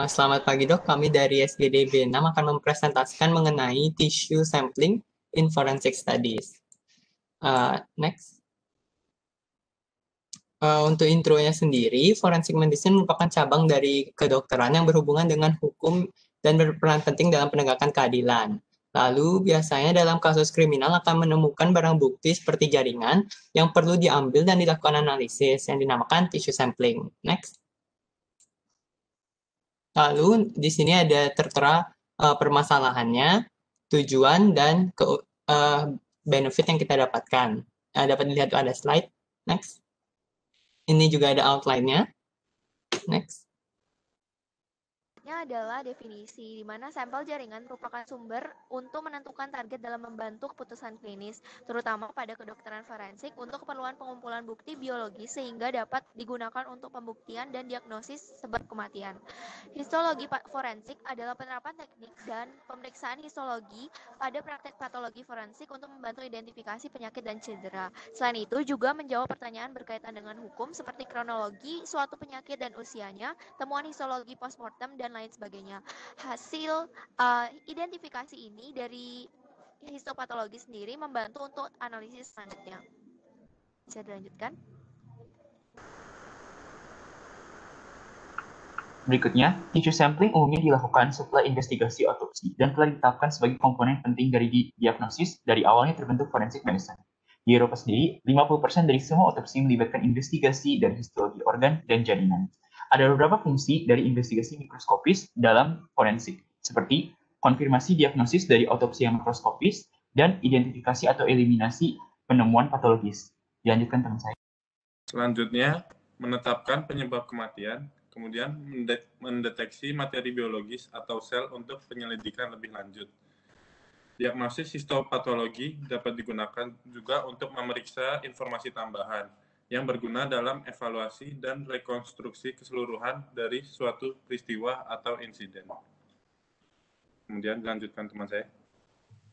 Selamat pagi dok, kami dari SGDB 6 akan mempresentasikan mengenai tissue sampling in forensic studies. Next. Untuk intronya sendiri, forensic medicine merupakan cabang dari kedokteran yang berhubungan dengan hukum dan berperan penting dalam penegakan keadilan. Lalu, biasanya dalam kasus kriminal akan menemukan barang bukti seperti jaringan yang perlu diambil dan dilakukan analisis yang dinamakan tissue sampling. Next. Lalu di sini ada tertera permasalahannya, tujuan, dan benefit yang kita dapatkan. Dapat dilihat ada slide. Next. Ini juga ada outline-nya. Next. Adalah definisi di mana sampel jaringan merupakan sumber untuk menentukan target dalam membantu keputusan klinis, terutama pada kedokteran forensik untuk keperluan pengumpulan bukti biologis sehingga dapat digunakan untuk pembuktian dan diagnosis sebab kematian. Histologi forensik adalah penerapan teknik dan pemeriksaan histologi pada praktek patologi forensik untuk membantu identifikasi penyakit dan cedera. Selain itu juga menjawab pertanyaan berkaitan dengan hukum seperti kronologi suatu penyakit dan usianya, temuan histologi postmortem, dan lain sebagainya. Hasil identifikasi ini dari histopatologi sendiri membantu untuk analisis selanjutnya. Bisa dilanjutkan? Berikutnya, tissue sampling umumnya dilakukan setelah investigasi otopsi dan telah ditetapkan sebagai komponen penting dari diagnosis dari awalnya terbentuk forensic medicine. Di Eropa sendiri, 50% dari semua otopsi melibatkan investigasi dan histologi organ dan jaringan. Ada beberapa fungsi dari investigasi mikroskopis dalam forensik, seperti konfirmasi diagnosis dari otopsi yang mikroskopis dan identifikasi atau eliminasi penemuan patologis. Dilanjutkan teman saya. Selanjutnya, menetapkan penyebab kematian, kemudian mendeteksi materi biologis atau sel untuk penyelidikan lebih lanjut. Diagnosis histopatologi dapat digunakan juga untuk memeriksa informasi tambahan yang berguna dalam evaluasi dan rekonstruksi keseluruhan dari suatu peristiwa atau insiden. Kemudian dilanjutkan teman saya.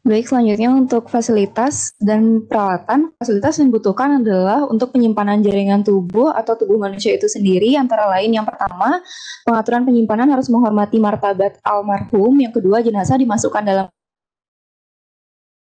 Baik, selanjutnya untuk fasilitas dan peralatan. Fasilitas yang dibutuhkan adalah untuk penyimpanan jaringan tubuh atau tubuh manusia itu sendiri, antara lain yang pertama, pengaturan penyimpanan harus menghormati martabat almarhum. Yang kedua, jenazah dimasukkan dalam.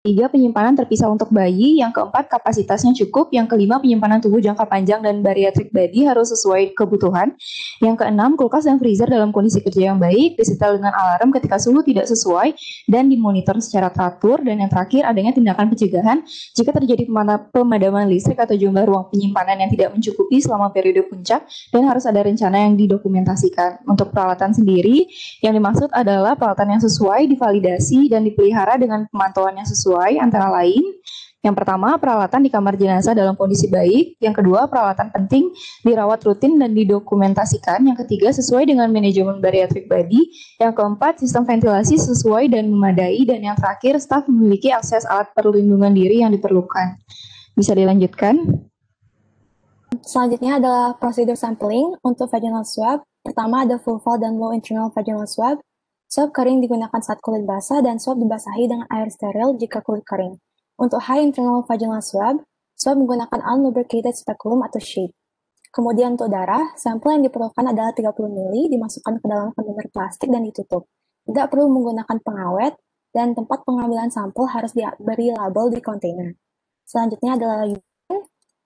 Tiga, penyimpanan terpisah untuk bayi. Yang keempat, kapasitasnya cukup. Yang kelima, penyimpanan tubuh jangka panjang dan bariatric body harus sesuai kebutuhan. Yang keenam, kulkas dan freezer dalam kondisi kerja yang baik, disetel dengan alarm ketika suhu tidak sesuai dan dimonitor secara teratur. Dan yang terakhir, adanya tindakan pencegahan jika terjadi pemadaman listrik atau jumlah ruang penyimpanan yang tidak mencukupi selama periode puncak, dan harus ada rencana yang didokumentasikan. Untuk peralatan sendiri, yang dimaksud adalah peralatan yang sesuai, divalidasi, dan dipelihara dengan pemantauan yang sesuai, antara lain yang pertama, peralatan di kamar jenazah dalam kondisi baik. Yang kedua, peralatan penting dirawat rutin dan didokumentasikan. Yang ketiga, sesuai dengan manajemen bariatric body. Yang keempat, sistem ventilasi sesuai dan memadai. Dan yang terakhir, staf memiliki akses alat perlindungan diri yang diperlukan. Bisa dilanjutkan. Selanjutnya adalah prosedur sampling untuk vaginal swab. Pertama ada vulval dan low internal vaginal swab. Swab kering digunakan saat kulit basah dan swab dibasahi dengan air steril jika kulit kering. Untuk high internal vaginal swab, swab menggunakan unlubricated speculum atau sheet. Kemudian untuk darah, sampel yang diperlukan adalah 30 ml dimasukkan ke dalam kontainer plastik dan ditutup. Tidak perlu menggunakan pengawet dan tempat pengambilan sampel harus diberi label di kontainer. Selanjutnya adalah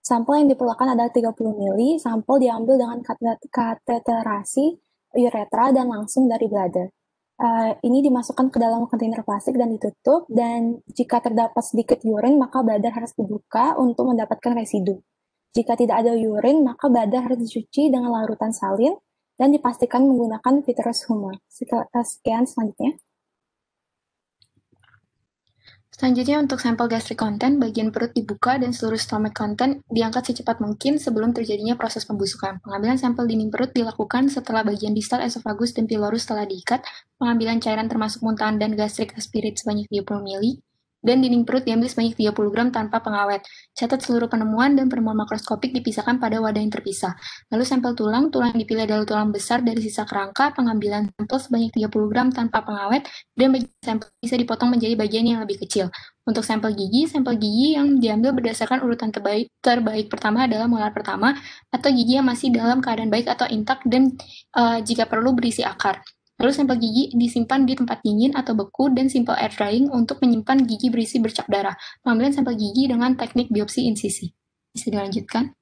sampel yang diperlukan adalah 30 ml, sampel diambil dengan kateterasi uretra dan langsung dari bladder. Ini dimasukkan ke dalam kontainer plastik dan ditutup, dan jika terdapat sedikit urin, maka bladder harus dibuka untuk mendapatkan residu. Jika tidak ada urin, maka bladder harus dicuci dengan larutan salin dan dipastikan menggunakan vitreous humor. Sekian selanjutnya. Selanjutnya untuk sampel gastric content, bagian perut dibuka dan seluruh stomach content diangkat secepat mungkin sebelum terjadinya proses pembusukan. Pengambilan sampel dinding perut dilakukan setelah bagian distal esophagus dan pylorus telah diikat, pengambilan cairan termasuk muntahan dan gastric aspirate sebanyak 30 ml, dan dinding perut diambil sebanyak 30 gram tanpa pengawet. Catat seluruh penemuan dan penemuan makroskopik dipisahkan pada wadah yang terpisah. Lalu sampel tulang yang dipilih adalah tulang besar dari sisa kerangka, pengambilan sampel sebanyak 30 gram tanpa pengawet, dan bagian sampel bisa dipotong menjadi bagian yang lebih kecil. Untuk sampel gigi yang diambil berdasarkan urutan terbaik pertama adalah molar pertama, atau gigi yang masih dalam keadaan baik atau intak dan jika perlu berisi akar. Lalu sampel gigi disimpan di tempat dingin atau beku dan simple air drying untuk menyimpan gigi berisi bercak darah. Pengambilan sampel gigi dengan teknik biopsi insisi. Bisa dilanjutkan?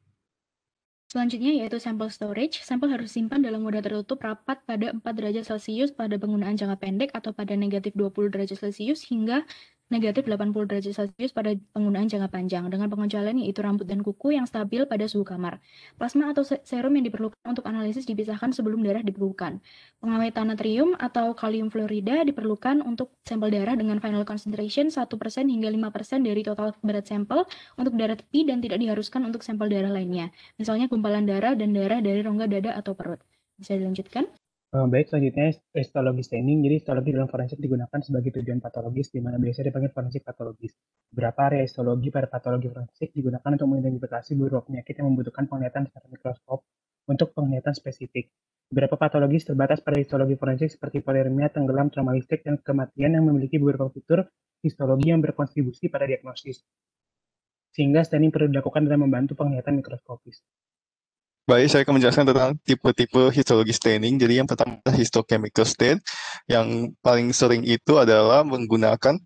Selanjutnya yaitu sampel storage. Sampel harus disimpan dalam wadah tertutup rapat pada 4 derajat Celcius pada penggunaan jangka pendek atau pada negatif 20 derajat Celcius hingga negatif 80 derajat Celcius pada penggunaan jangka panjang dengan pengecualian yaitu rambut dan kuku yang stabil pada suhu kamar. Plasma atau serum yang diperlukan untuk analisis dipisahkan sebelum darah diperlukan. Pengawetan natrium atau kalium fluorida diperlukan untuk sampel darah dengan final concentration 1% hingga 5% dari total berat sampel untuk darah tepi dan tidak diharuskan untuk sampel darah lainnya. Misalnya gumpalan darah dan darah dari rongga dada atau perut. Bisa dilanjutkan? Baik, selanjutnya histologi staining. Jadi histologi dalam forensik digunakan sebagai tujuan patologis, di mana biasanya dipanggil forensik patologis. Beberapa area histologi pada patologi forensik digunakan untuk mengidentifikasi beberapa penyakit yang membutuhkan penglihatan secara mikroskop untuk penglihatan spesifik. Beberapa patologis terbatas pada histologi forensik seperti poliuremia, tenggelam, trauma listrik, dan kematian yang memiliki beberapa fitur histologi yang berkontribusi pada diagnosis. Sehingga staining perlu dilakukan dalam membantu penglihatan mikroskopis. Baik, saya akan menjelaskan tentang tipe-tipe histologi staining. Jadi yang pertama histochemical stain. Yang paling sering itu adalah menggunakan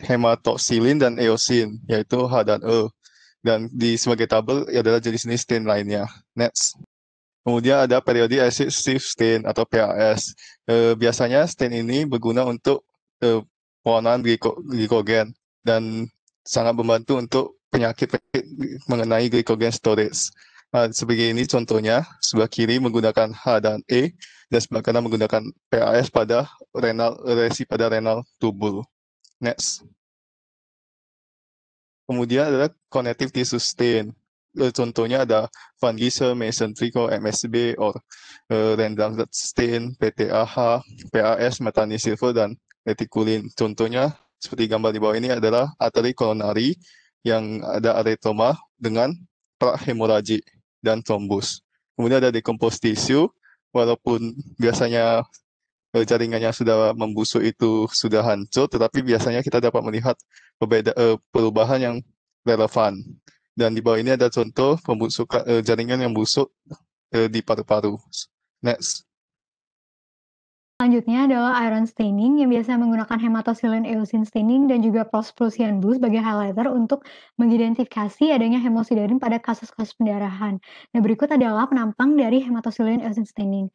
hematoksilin dan eosin, yaitu H dan E. Dan di sebagai tabel adalah jenis-jenis stain lainnya. Next. Kemudian ada periodic acid stiff stain atau PAS. Biasanya stain ini berguna untuk pewarnaan glikogen dan sangat membantu untuk penyakit mengenai glikogen storage. Sebagai ini contohnya, sebelah kiri menggunakan H dan E, dan sebelah kanan menggunakan PAS pada resi pada renal tubul. Next. Kemudian adalah connective tissue stain. Contohnya ada Van Gisel, Mason Trico, MSB, or Rendang stain, PTAH, PAS, metani silver, dan retikulin. Contohnya, seperti gambar di bawah ini adalah arteri koronari yang ada aretoma dengan plak hemoragik dan trombus. Kemudian ada decompose tissue, walaupun biasanya jaringannya sudah membusuk itu sudah hancur, tetapi biasanya kita dapat melihat perubahan yang relevan. Dan di bawah ini ada contoh pembusukan jaringan yang busuk di paru-paru. Next. Selanjutnya adalah iron staining yang biasa menggunakan hematoksilin eosin staining dan juga Prussian blue sebagai highlighter untuk mengidentifikasi adanya hemosiderin pada kasus-kasus pendarahan. Nah, berikut adalah penampang dari hematoksilin eosin staining.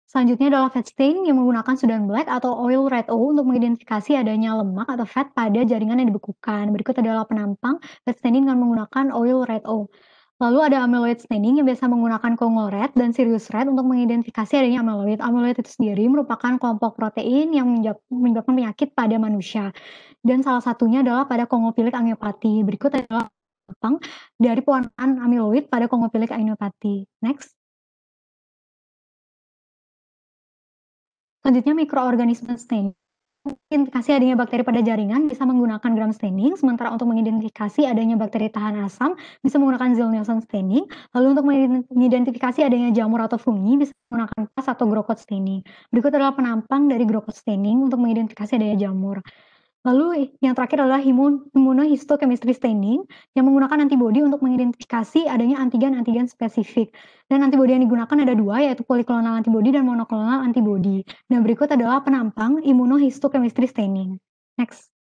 Selanjutnya adalah fat stain yang menggunakan Sudan black atau oil red O untuk mengidentifikasi adanya lemak atau fat pada jaringan yang dibekukan. Berikut adalah penampang fat staining dengan menggunakan oil red O. Lalu ada amyloid staining yang biasa menggunakan Congo red dan Sirius red untuk mengidentifikasi adanya amyloid. Amyloid itu sendiri merupakan kelompok protein yang menyebabkan penyakit pada manusia. Dan salah satunya adalah pada Congophilic amyopathy. Berikut adalah penampang dari pewarnaan amyloid pada Congophilic amyopathy. Next. Selanjutnya mikroorganisme staining. Mengidentifikasi adanya bakteri pada jaringan bisa menggunakan gram staining, sementara untuk mengidentifikasi adanya bakteri tahan asam bisa menggunakan Ziehl-Neelsen staining. Lalu untuk mengidentifikasi adanya jamur atau fungi bisa menggunakan PAS atau Grocott staining. Berikut adalah penampang dari Grocott staining untuk mengidentifikasi adanya jamur. Lalu yang terakhir adalah immunohistochemistry staining yang menggunakan antibodi untuk mengidentifikasi adanya antigen-antigen spesifik. Dan antibodi yang digunakan ada dua, yaitu poliklonal antibodi dan monoklonal antibodi. Nah, berikut adalah penampang immunohistochemistry staining. Next.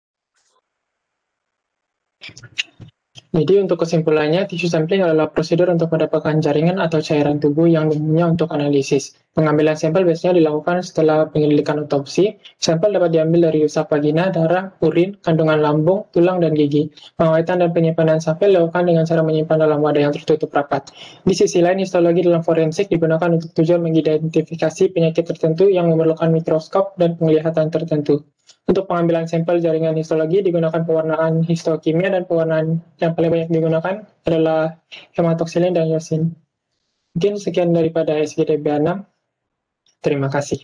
Jadi untuk kesimpulannya, tissue sampling adalah prosedur untuk mendapatkan jaringan atau cairan tubuh yang umumnya untuk analisis. Pengambilan sampel biasanya dilakukan setelah penyelidikan otopsi. Sampel dapat diambil dari usap vagina, darah, urin, kandungan lambung, tulang, dan gigi. Pengawetan dan penyimpanan sampel dilakukan dengan cara menyimpan dalam wadah yang tertutup rapat. Di sisi lain, histologi dalam forensik digunakan untuk tujuan mengidentifikasi penyakit tertentu yang memerlukan mikroskop dan penglihatan tertentu. Untuk pengambilan sampel jaringan histologi digunakan pewarnaan histokimia, dan pewarnaan yang paling banyak digunakan adalah hematoksilin dan eosin. Mungkin sekian daripada SGDB 6. Terima kasih.